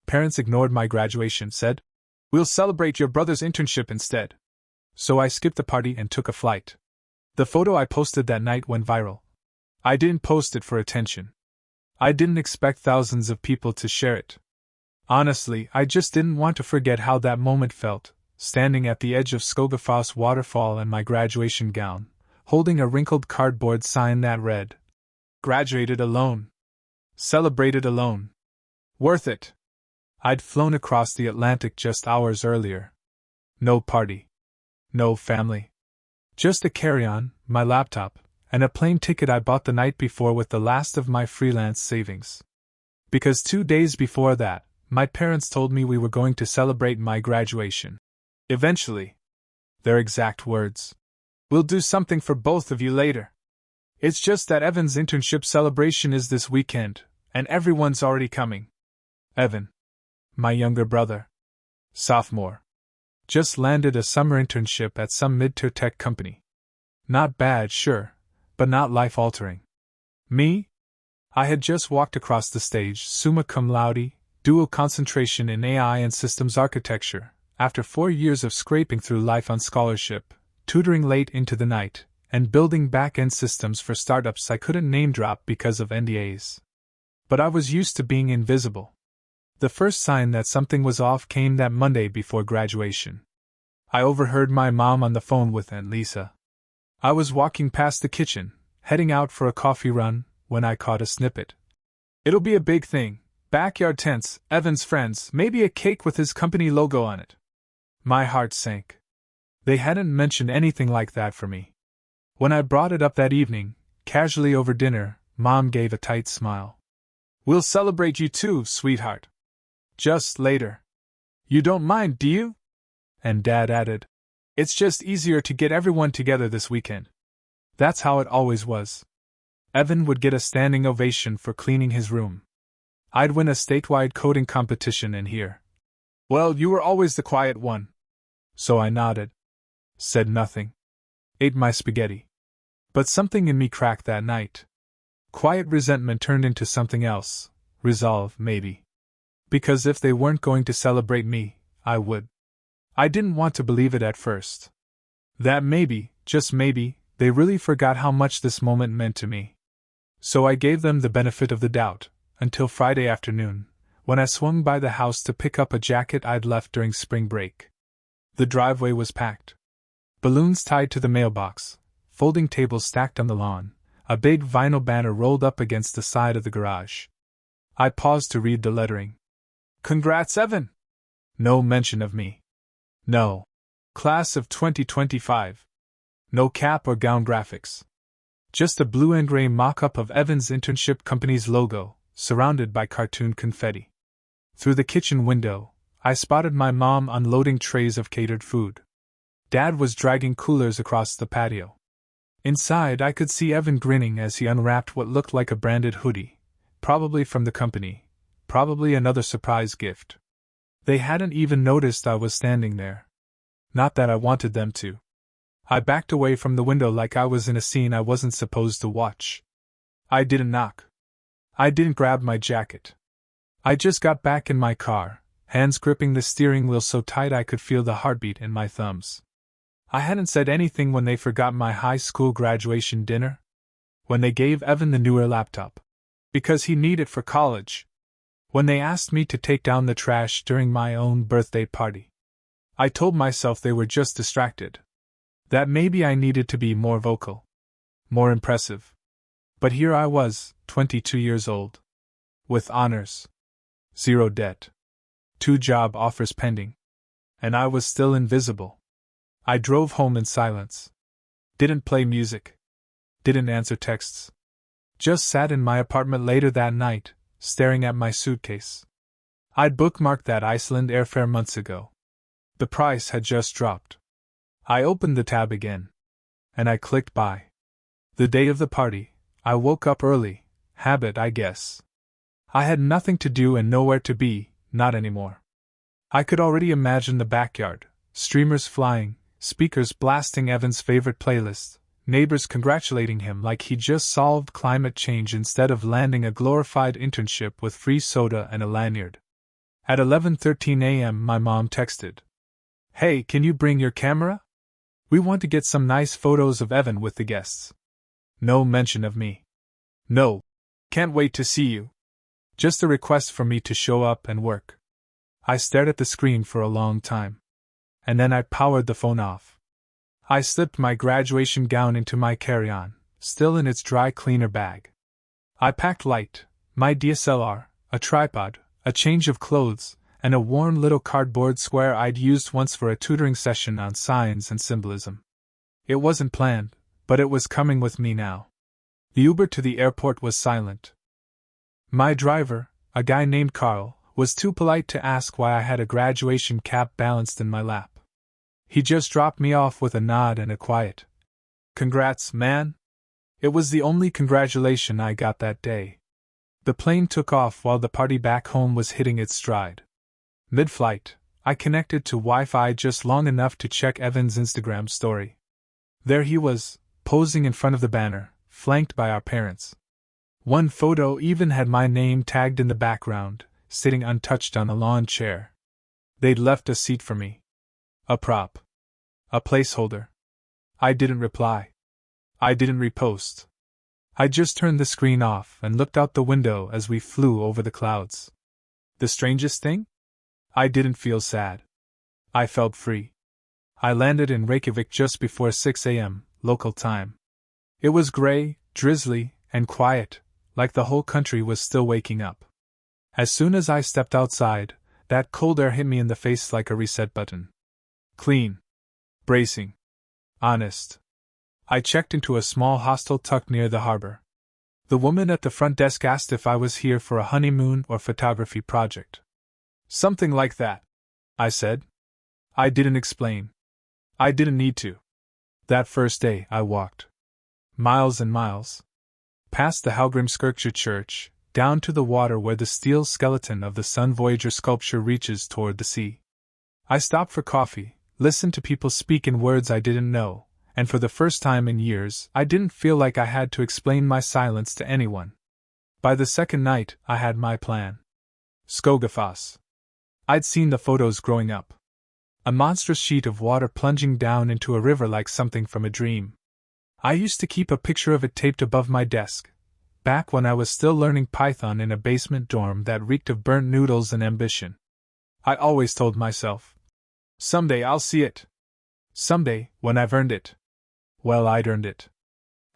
Parents ignored my graduation, said, "We'll celebrate your brother's internship instead." So I skipped the party and took a flight. The photo I posted that night went viral. I didn't post it for attention. I didn't expect thousands of people to share it. Honestly, I just didn't want to forget how that moment felt, standing at the edge of Skogafoss waterfall in my graduation gown, holding a wrinkled cardboard sign that read, "Graduated alone. Celebrated alone. Worth it." I'd flown across the Atlantic just hours earlier. No party. No family. Just a carry-on, my laptop, and a plane ticket I bought the night before with the last of my freelance savings. Because 2 days before that, my parents told me we were going to celebrate my graduation. Eventually. Their exact words. "We'll do something for both of you later. It's just that Evan's internship celebration is this weekend, and everyone's already coming." Evan. My younger brother. Sophomore. Just landed a summer internship at some mid-tier tech company. Not bad, sure, but not life-altering. Me? I had just walked across the stage, summa cum laude, dual concentration in AI and systems architecture, after 4 years of scraping through life on scholarship, tutoring late into the night, and building back-end systems for startups I couldn't name-drop because of NDAs. But I was used to being invisible. The first sign that something was off came that Monday before graduation. I overheard my mom on the phone with Aunt Lisa. I was walking past the kitchen, heading out for a coffee run, when I caught a snippet. "It'll be a big thing. Backyard tents, Evan's friends, maybe a cake with his company logo on it." My heart sank. They hadn't mentioned anything like that for me. When I brought it up that evening, casually over dinner, Mom gave a tight smile. "We'll celebrate you too, sweetheart. Just later. You don't mind, do you?" And Dad added, "It's just easier to get everyone together this weekend." That's how it always was. Evan would get a standing ovation for cleaning his room. I'd win a statewide coding competition and hear, "Well, you were always the quiet one." So I nodded. Said nothing. Ate my spaghetti. But something in me cracked that night. Quiet resentment turned into something else. Resolve, maybe. Because if they weren't going to celebrate me, I would. I didn't want to believe it at first. That maybe, just maybe, they really forgot how much this moment meant to me. So I gave them the benefit of the doubt, until Friday afternoon, when I swung by the house to pick up a jacket I'd left during spring break. The driveway was packed. Balloons tied to the mailbox, folding tables stacked on the lawn, a big vinyl banner rolled up against the side of the garage. I paused to read the lettering. "Congrats, Evan!" No mention of me. No. Class of 2025. No cap or gown graphics. Just a blue and gray mock-up of Evan's internship company's logo, surrounded by cartoon confetti. Through the kitchen window, I spotted my mom unloading trays of catered food. Dad was dragging coolers across the patio. Inside, I could see Evan grinning as he unwrapped what looked like a branded hoodie, probably from the company. Probably another surprise gift. They hadn't even noticed I was standing there. Not that I wanted them to. I backed away from the window like I was in a scene I wasn't supposed to watch. I didn't knock. I didn't grab my jacket. I just got back in my car, hands gripping the steering wheel so tight I could feel the heartbeat in my thumbs. I hadn't said anything when they forgot my high school graduation dinner. When they gave Evan the newer laptop. Because he needed it for college. When they asked me to take down the trash during my own birthday party. I told myself they were just distracted. That maybe I needed to be more vocal. More impressive. But here I was, 22 years old. With honors. 0 debt. 2 job offers pending. And I was still invisible. I drove home in silence. Didn't play music. Didn't answer texts. Just sat in my apartment later that night, staring at my suitcase. I'd bookmarked that Iceland airfare months ago. The price had just dropped. I opened the tab again. And I clicked buy. The day of the party, I woke up early, habit I guess. I had nothing to do and nowhere to be, not anymore. I could already imagine the backyard, streamers flying, speakers blasting Evan's favorite playlist, neighbors congratulating him like he just solved climate change instead of landing a glorified internship with free soda and a lanyard. At 11:13 a.m., my mom texted, "Hey, can you bring your camera? We want to get some nice photos of Evan with the guests." No mention of me. No. Can't wait to see you. Just a request for me to show up and work. I stared at the screen for a long time. And then I powered the phone off. I slipped my graduation gown into my carry-on, still in its dry cleaner bag. I packed light, my DSLR, a tripod, a change of clothes, and a worn little cardboard square I'd used once for a tutoring session on signs and symbolism. It wasn't planned, but it was coming with me now. The Uber to the airport was silent. My driver, a guy named Carl, was too polite to ask why I had a graduation cap balanced in my lap. He just dropped me off with a nod and a quiet, "Congrats, man." It was the only congratulation I got that day. The plane took off while the party back home was hitting its stride. Mid-flight, I connected to Wi-Fi just long enough to check Evan's Instagram story. There he was, posing in front of the banner, flanked by our parents. One photo even had my name tagged in the background, sitting untouched on a lawn chair. They'd left a seat for me. A prop. A placeholder. I didn't reply. I didn't repost. I just turned the screen off and looked out the window as we flew over the clouds. The strangest thing? I didn't feel sad. I felt free. I landed in Reykjavik just before 6 a.m., local time. It was gray, drizzly, and quiet, like the whole country was still waking up. As soon as I stepped outside, that cold air hit me in the face like a reset button. Clean. Bracing. Honest. I checked into a small hostel tucked near the harbor. The woman at the front desk asked if I was here for a honeymoon or photography project. "Something like that," I said. I didn't explain. I didn't need to. That first day I walked. Miles and miles. Past the Hallgrímskirkja church, down to the water where the steel skeleton of the Sun Voyager sculpture reaches toward the sea. I stopped for coffee, listened to people speak in words I didn't know, and for the first time in years I didn't feel like I had to explain my silence to anyone. By the second night, I had my plan. Skogafoss. I'd seen the photos growing up. A monstrous sheet of water plunging down into a river like something from a dream. I used to keep a picture of it taped above my desk, back when I was still learning Python in a basement dorm that reeked of burnt noodles and ambition. I always told myself, "Someday I'll see it. Someday, when I've earned it." Well, I'd earned it.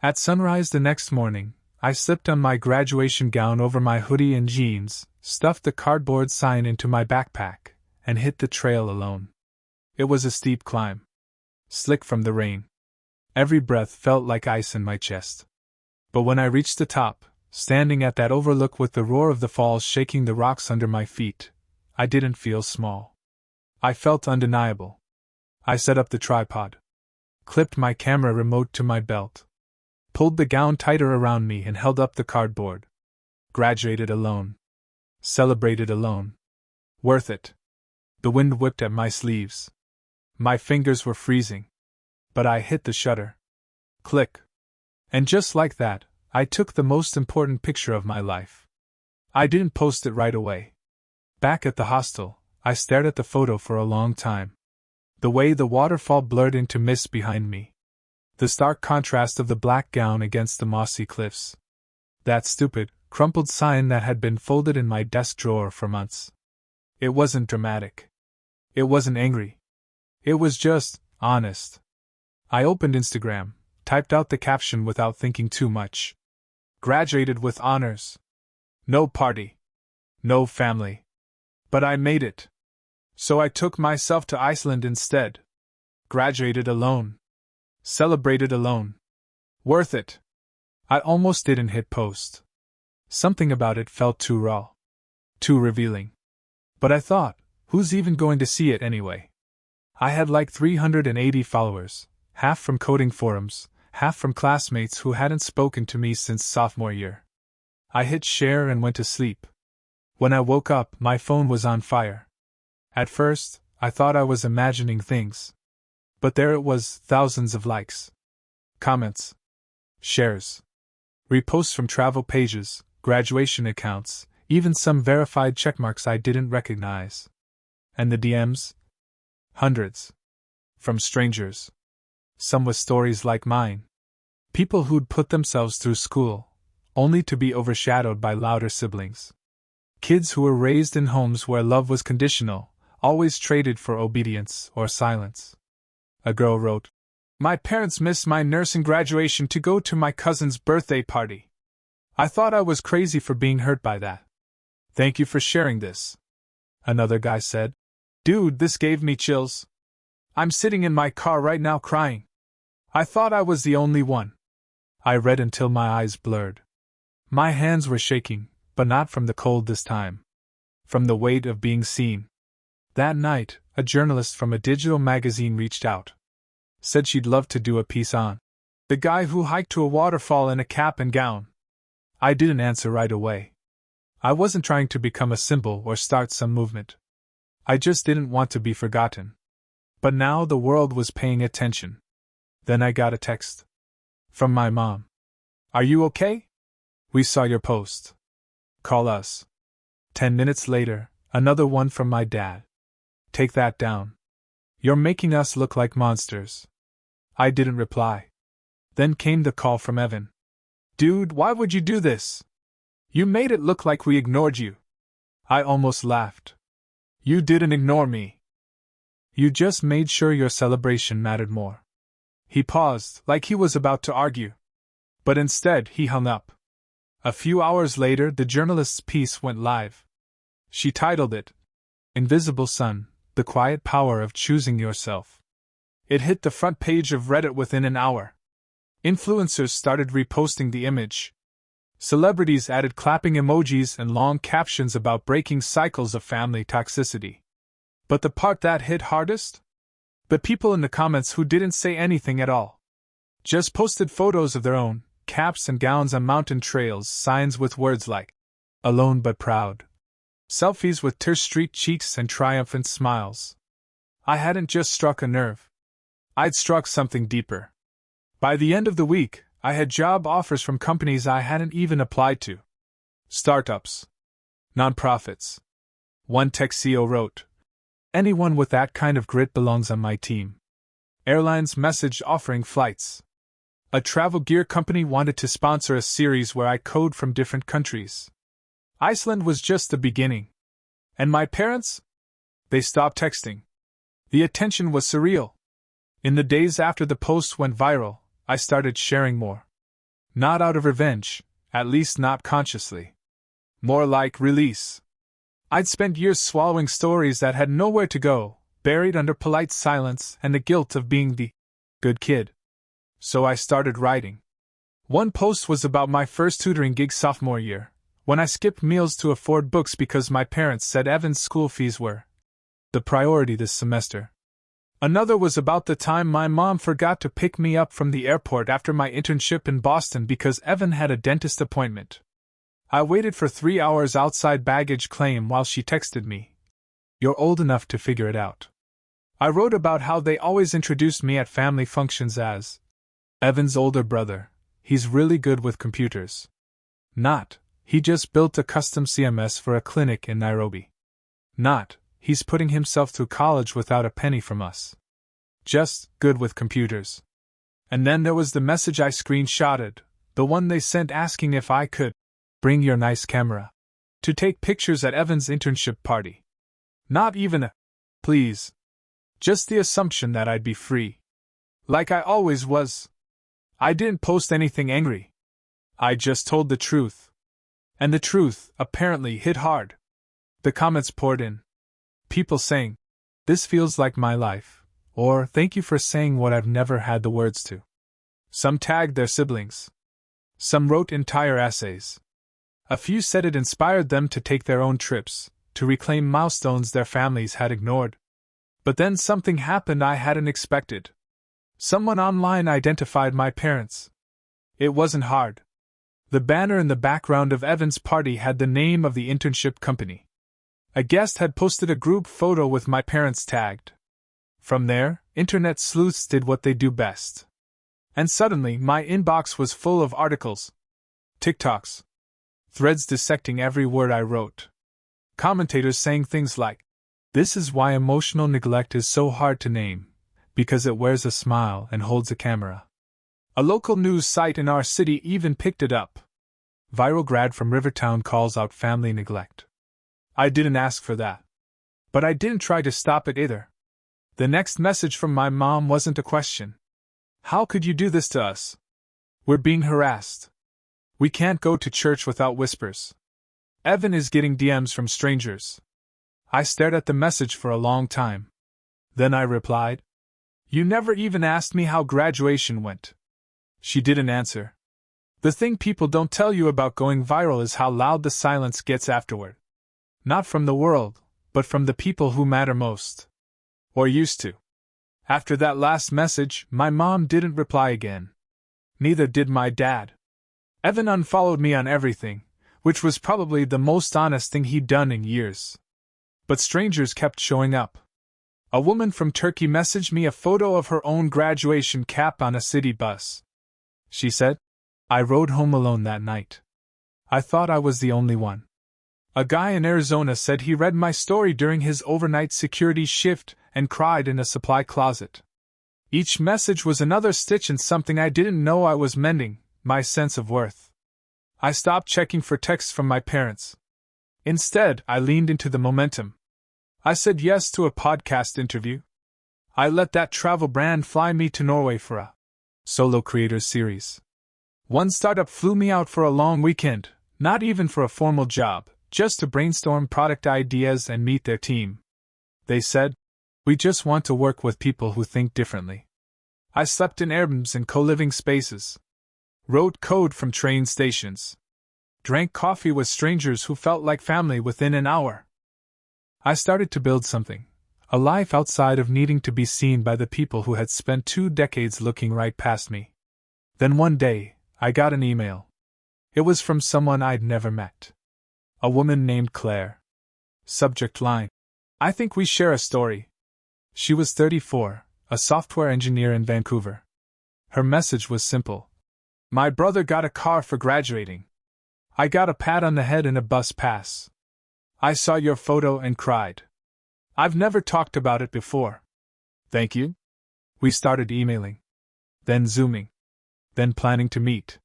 At sunrise the next morning, I slipped on my graduation gown over my hoodie and jeans, stuffed the cardboard sign into my backpack, and hit the trail alone. It was a steep climb. Slick from the rain. Every breath felt like ice in my chest. But when I reached the top, standing at that overlook with the roar of the falls shaking the rocks under my feet, I didn't feel small. I felt undeniable. I set up the tripod. Clipped my camera remote to my belt. Pulled the gown tighter around me and held up the cardboard. Graduated alone. Celebrated alone. Worth it. The wind whipped at my sleeves. My fingers were freezing. But I hit the shutter. Click. And just like that, I took the most important picture of my life. I didn't post it right away. Back at the hostel, I stared at the photo for a long time. The way the waterfall blurred into mist behind me. The stark contrast of the black gown against the mossy cliffs. That stupid, crumpled sign that had been folded in my desk drawer for months. It wasn't dramatic. It wasn't angry. It was just honest. I opened Instagram, typed out the caption without thinking too much. Graduated with honors. No party. No family. But I made it. So I took myself to Iceland instead. Graduated alone. Celebrated alone. Worth it. I almost didn't hit post. Something about it felt too raw. Too revealing. But I thought, who's even going to see it anyway? I had like 380 followers. Half from coding forums, half from classmates who hadn't spoken to me since sophomore year. I hit share and went to sleep. When I woke up, my phone was on fire. At first, I thought I was imagining things. But there it was, thousands of likes. Comments. Shares. Reposts from travel pages, graduation accounts, even some verified checkmarks I didn't recognize. And the DMs? Hundreds. From strangers. Some with stories like mine. People who'd put themselves through school, only to be overshadowed by louder siblings. Kids who were raised in homes where love was conditional, always traded for obedience or silence. A girl wrote, "My parents missed my nursing graduation to go to my cousin's birthday party. I thought I was crazy for being hurt by that. Thank you for sharing this." Another guy said, "Dude, this gave me chills. I'm sitting in my car right now crying. I thought I was the only one." I read until my eyes blurred. My hands were shaking, but not from the cold this time. From the weight of being seen. That night, a journalist from a digital magazine reached out. Said she'd love to do a piece on the guy who hiked to a waterfall in a cap and gown. I didn't answer right away. I wasn't trying to become a symbol or start some movement. I just didn't want to be forgotten. But now the world was paying attention. Then I got a text. From my mom. "Are you okay? We saw your post. Call us." 10 minutes later, another one from my dad. "Take that down. You're making us look like monsters." I didn't reply. Then came the call from Evan. "Dude, why would you do this? You made it look like we ignored you." I almost laughed. "You didn't ignore me. You just made sure your celebration mattered more." He paused, like he was about to argue. But instead, he hung up. A few hours later, the journalist's piece went live. She titled it, "Invisible Sun, The Quiet Power of Choosing Yourself." It hit the front page of Reddit within an hour. Influencers started reposting the image. Celebrities added clapping emojis and long captions about breaking cycles of family toxicity. But the part that hit hardest? The people in the comments who didn't say anything at all. Just posted photos of their own, caps and gowns on mountain trails, signs with words like, "Alone but proud." Selfies with tear-streaked cheeks and triumphant smiles. I hadn't just struck a nerve. I'd struck something deeper. By the end of the week, I had job offers from companies I hadn't even applied to. Startups. Nonprofits. One tech CEO wrote, "Anyone with that kind of grit belongs on my team." Airlines messaged offering flights. A travel gear company wanted to sponsor a series where I code from different countries. Iceland was just the beginning. And my parents? They stopped texting. The attention was surreal. In the days after the post went viral, I started sharing more. Not out of revenge, at least not consciously. More like release. I'd spent years swallowing stories that had nowhere to go, buried under polite silence and the guilt of being the good kid. So I started writing. One post was about my first tutoring gig sophomore year, when I skipped meals to afford books because my parents said Evan's school fees were the priority this semester. Another was about the time my mom forgot to pick me up from the airport after my internship in Boston because Evan had a dentist appointment. I waited for 3 hours outside baggage claim while she texted me, "You're old enough to figure it out." I wrote about how they always introduced me at family functions as Evan's older brother. He's really good with computers. Not, he just built a custom CMS for a clinic in Nairobi. Not, he's putting himself through college without a penny from us. Just, good with computers. And then there was the message I screenshotted, the one they sent asking if I could bring your nice camera to take pictures at Evan's internship party. Not even a please. Just the assumption that I'd be free. Like I always was. I didn't post anything angry. I just told the truth. And the truth, apparently, hit hard. The comments poured in. People saying, "This feels like my life," or "Thank you for saying what I've never had the words to." Some tagged their siblings. Some wrote entire essays. A few said it inspired them to take their own trips, to reclaim milestones their families had ignored. But then something happened I hadn't expected. Someone online identified my parents. It wasn't hard. The banner in the background of Evan's party had the name of the internship company. A guest had posted a group photo with my parents tagged. From there, internet sleuths did what they do best. And suddenly, my inbox was full of articles, TikToks, Threads dissecting every word I wrote. Commentators saying things like, "This is why emotional neglect is so hard to name, because it wears a smile and holds a camera." A local news site in our city even picked it up. Viral grad from Rivertown calls out family neglect. I didn't ask for that. But I didn't try to stop it either. The next message from my mom wasn't a question. "How could you do this to us? We're being harassed. We can't go to church without whispers. Evan is getting DMs from strangers." I stared at the message for a long time. Then I replied, "You never even asked me how graduation went." She didn't answer. The thing people don't tell you about going viral is how loud the silence gets afterward. Not from the world, but from the people who matter most. Or used to. After that last message, my mom didn't reply again. Neither did my dad. Evan unfollowed me on everything, which was probably the most honest thing he'd done in years. But strangers kept showing up. A woman from Turkey messaged me a photo of her own graduation cap on a city bus. She said, "I rode home alone that night. I thought I was the only one." A guy in Arizona said he read my story during his overnight security shift and cried in a supply closet. Each message was another stitch in something I didn't know I was mending, my sense of worth. I stopped checking for texts from my parents. Instead, I leaned into the momentum. I said yes to a podcast interview. I let that travel brand fly me to Norway for a solo creators series. One startup flew me out for a long weekend, not even for a formal job, just to brainstorm product ideas and meet their team. They said, "We just want to work with people who think differently." I slept in Airbnbs and co-living spaces. Wrote code from train stations. Drank coffee with strangers who felt like family within an hour. I started to build something, a life outside of needing to be seen by the people who had spent 2 decades looking right past me. Then one day, I got an email. It was from someone I'd never met. A woman named Claire. Subject line: "I think we share a story." She was 34, a software engineer in Vancouver. Her message was simple. "My brother got a car for graduating. I got a pat on the head and a bus pass. I saw your photo and cried. I've never talked about it before. Thank you." We started emailing. Then Zooming. Then planning to meet.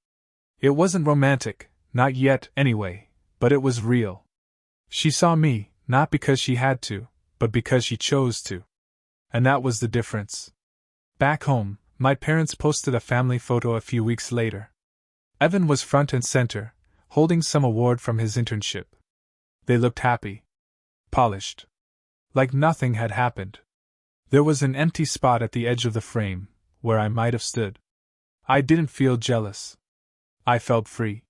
It wasn't romantic, not yet anyway, but it was real. She saw me, not because she had to, but because she chose to. And that was the difference. Back home, my parents posted a family photo a few weeks later. Evan was front and center, holding some award from his internship. They looked happy. Polished. Like nothing had happened. There was an empty spot at the edge of the frame, where I might have stood. I didn't feel jealous. I felt free.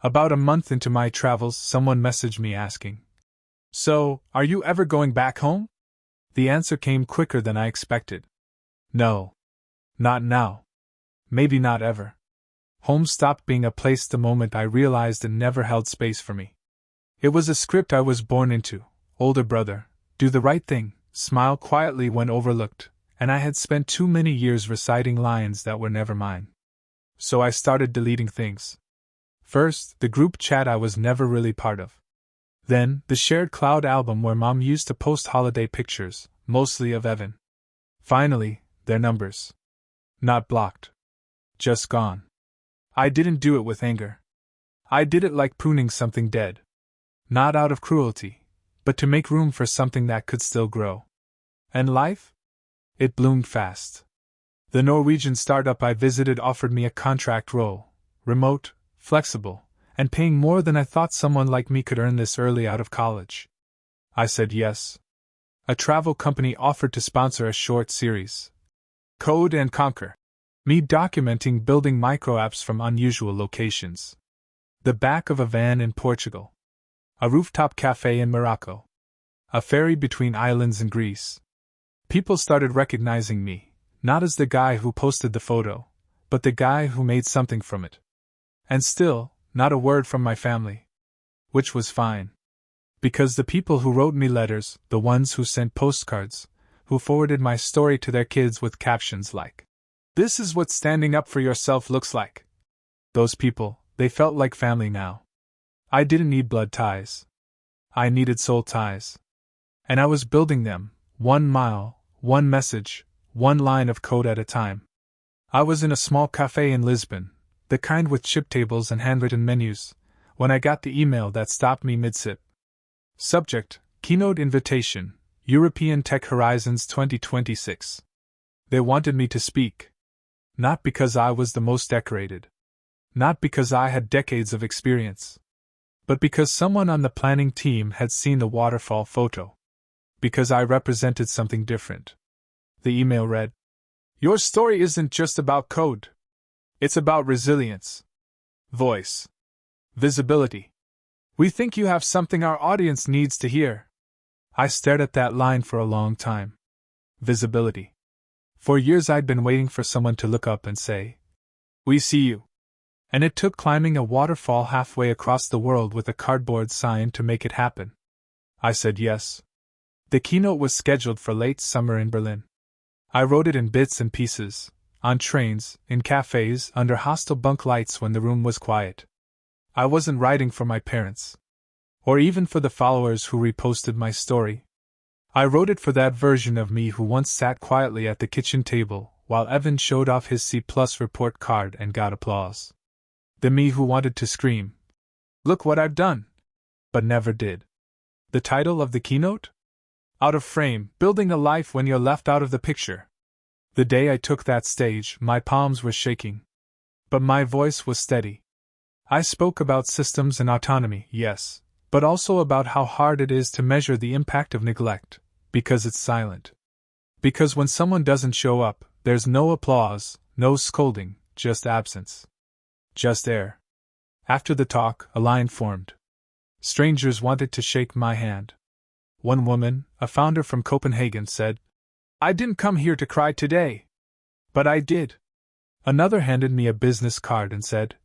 About a month into my travels, someone messaged me asking, "So, are you ever going back home?" The answer came quicker than I expected. No. Not now. Maybe not ever. Home stopped being a place the moment I realized it never held space for me. It was a script I was born into: older brother, do the right thing, smile quietly when overlooked, and I had spent too many years reciting lines that were never mine. So I started deleting things. First, the group chat I was never really part of. Then, the shared cloud album where Mom used to post holiday pictures, mostly of Evan. Finally, their numbers. Not blocked. Just gone. I didn't do it with anger. I did it like pruning something dead. Not out of cruelty, but to make room for something that could still grow. And life? It bloomed fast. The Norwegian startup I visited offered me a contract role, remote, flexible, and paying more than I thought someone like me could earn this early out of college. I said yes. A travel company offered to sponsor a short series. Code and Conquer. Me documenting building micro-apps from unusual locations. The back of a van in Portugal. A rooftop cafe in Morocco. A ferry between islands in Greece. People started recognizing me, not as the guy who posted the photo, but the guy who made something from it. And still, not a word from my family. Which was fine. Because the people who wrote me letters, the ones who sent postcards, who forwarded my story to their kids with captions like, "This is what standing up for yourself looks like." Those people, they felt like family now. I didn't need blood ties. I needed soul ties. And I was building them, 1 mile, one message, one line of code at a time. I was in a small cafe in Lisbon, the kind with chip tables and handwritten menus, when I got the email that stopped me mid-sip. Subject: Keynote Invitation, European Tech Horizons 2026. They wanted me to speak. Not because I was the most decorated. Not because I had decades of experience. But because someone on the planning team had seen the waterfall photo. Because I represented something different. The email read, "Your story isn't just about code. It's about resilience. Voice. Visibility. We think you have something our audience needs to hear." I stared at that line for a long time. Visibility. For years I'd been waiting for someone to look up and say, "We see you." And it took climbing a waterfall halfway across the world with a cardboard sign to make it happen. I said yes. The keynote was scheduled for late summer in Berlin. I wrote it in bits and pieces, on trains, in cafes, under hostile bunk lights when the room was quiet. I wasn't writing for my parents. Or even for the followers who reposted my story. I wrote it for that version of me who once sat quietly at the kitchen table while Evan showed off his C+ report card and got applause. The me who wanted to scream, "Look what I've done!" but never did. The title of the keynote? Out of Frame, Building a Life When You're Left Out of the Picture. The day I took that stage, my palms were shaking. But my voice was steady. I spoke about systems and autonomy, yes, but also about how hard it is to measure the impact of neglect, because it's silent. Because when someone doesn't show up, there's no applause, no scolding, just absence. Just air. After the talk, a line formed. Strangers wanted to shake my hand. One woman, a founder from Copenhagen, said, "I didn't come here to cry today." But I did. Another handed me a business card and said,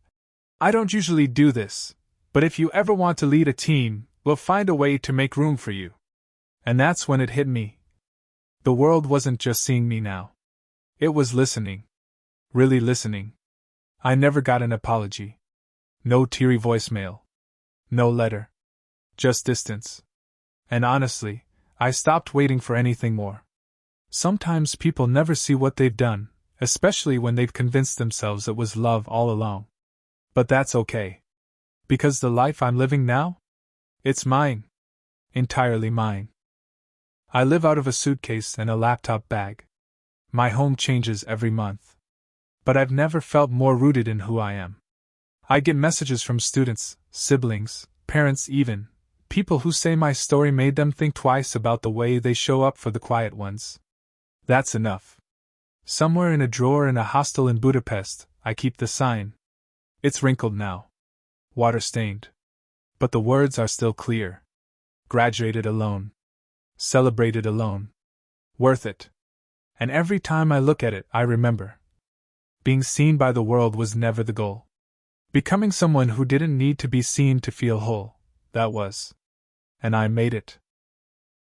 "I don't usually do this, but if you ever want to lead a team, we'll find a way to make room for you." And that's when it hit me. The world wasn't just seeing me now. It was listening. Really listening. I never got an apology. No teary voicemail. No letter. Just distance. And honestly, I stopped waiting for anything more. Sometimes people never see what they've done, especially when they've convinced themselves it was love all along. But that's okay. Because the life I'm living now? It's mine. Entirely mine. I live out of a suitcase and a laptop bag. My home changes every month. But I've never felt more rooted in who I am. I get messages from students, siblings, parents even, people who say my story made them think twice about the way they show up for the quiet ones. That's enough. Somewhere in a drawer in a hostel in Budapest, I keep the sign. It's wrinkled now. Water-stained. But the words are still clear. Graduated alone. Celebrated alone. Worth it. And every time I look at it, I remember. Being seen by the world was never the goal. Becoming someone who didn't need to be seen to feel whole, that was. And I made it.